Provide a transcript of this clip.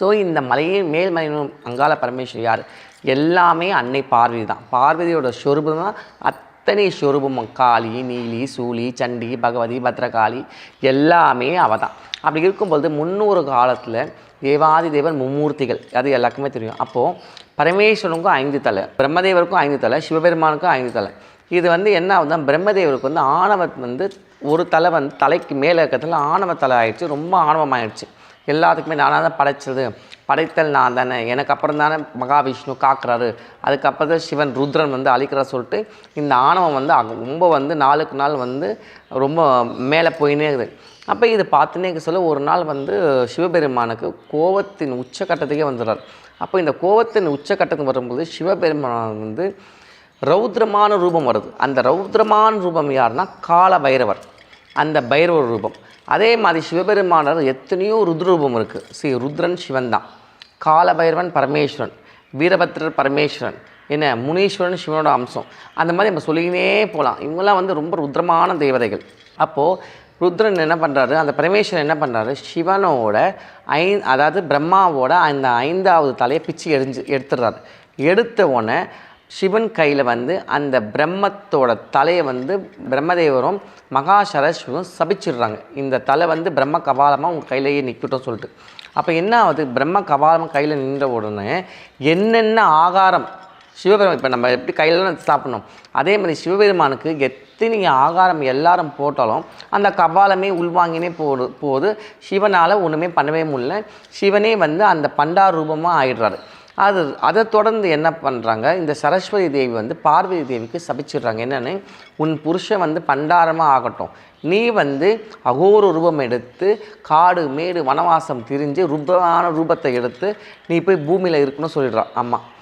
So இந்த மலையின் மேல்மலையின் அங்காள பரமேஸ்வரி யார்? எல்லாமே அன்னை பார்வதி தான். பார்வதியோட ஸ்வரூபம் தான் அத்தனை ஸ்வரூபம். காளி, நீலி, சூலி, சண்டி, பகவதி, பத்ரகாளி எல்லாமே அவள் தான். அப்படி இருக்கும்பொழுது முன்னொரு காலத்தில் தேவாதி தேவன் மும்மூர்த்திகள், அது எல்லாருக்குமே தெரியும். அப்போது பரமேஸ்வரனுக்கும் 5 தலை, பிரம்மதேவருக்கும் 5 தலை, சிவபெருமானுக்கும் 5 தலை. இது என்ன ஆகுதுன்னா, பிரம்மதேவருக்கு ஆணவம் ஒரு தலை தலைக்கு மேலே இருக்கிறதுல ஆணவ தலை ஆயிடுச்சு, ரொம்ப ஆணவமாயிடுச்சு. எல்லாத்துக்குமே நானாக தான் படைச்சது, படைத்தல் நான் தானே, எனக்கு அப்புறம் தானே மகாவிஷ்ணு காக்குறாரு, அதுக்கப்புறம் தான் சிவன் ருத்ரன் அழிக்கிறார் சொல்லிட்டு இந்த ஆணவம் ரொம்ப நாளுக்கு நாள் ரொம்ப மேலே போயினே இருக்குது. அப்போ இது பார்த்துனே சொல்ல ஒரு நாள் சிவபெருமானுக்கு கோபத்தின் உச்சக்கட்டத்துக்கே வந்துடுறார். அப்போ இந்த கோபத்தின் உச்சக்கட்டத்துக்கு வரும்போது சிவபெருமான் ரௌத்ரமான ரூபம் வருது. அந்த ரௌத்ரமான ரூபம் யாருன்னா கால பைரவர், அந்த பைரவர் ரூபம். அதே மாதிரி சிவபெருமானர் எத்தனையோ ருத்ரரூபம் இருக்குது. ருத்ரன் சிவன் தான், கால பைரவன் பரமேஸ்வரன், வீரபத்ரர் பரமேஸ்வரன், முனீஸ்வரன் சிவனோட அம்சம். அந்த மாதிரி நம்ம சொல்லிக்கினே போகலாம். இவங்களாம் ரொம்ப ருத்ரமான தேவதைகள். அப்போது ருத்ரன் என்ன பண்ணுறாரு, அந்த பரமேஸ்வரன் என்ன பண்ணுறாரு, சிவனோட அதாவது பிரம்மாவோட அந்த 5வது தலையை பிச்சு எடுத்துடுறாரு. எடுத்த உடனே சிவன் கையில் அந்த பிரம்மத்தோட தலையை பிரம்மதேவரும் மகா சரஸ்வதியும் சபிச்சிடுறாங்க. இந்த தலை பிரம்ம கபாலமாக உங்கள் கையிலேயே நிற்கட்டும் சொல்லிட்டு. அப்போ என்ன ஆகுது, பிரம்ம கபாலம் கையில் நின்ற உடனே என்னென்ன ஆகாரம் சிவபெருமான், இப்போ நம்ம எப்படி கையில் சாப்பிடணும், அதே மாதிரி சிவபெருமானுக்கு எத்தனை ஆகாரம் எல்லாரும் போட்டாலும் அந்த கபாலமே உள்வாங்கினே போது சிவனால் ஒன்றுமே பண்ணவே முடியல. சிவனே அந்த பண்டார் ரூபமாக ஆயிடுறாரு. அதை தொடர்ந்து என்ன பண்ணுறாங்க, இந்த சரஸ்வதி தேவி பார்வதி தேவிக்கு சபிச்சிடுறாங்க. என்னென்னு, உன் புருஷன் பண்டாரமாக ஆகட்டும், நீ அகோர ரூபம் எடுத்து காடு மேடு வனவாசம் திரிஞ்சு ருத்ரமான ரூபத்தை எடுத்து நீ போய் பூமியில் இருக்கணும்னு சொல்லிடுறான் அம்மா.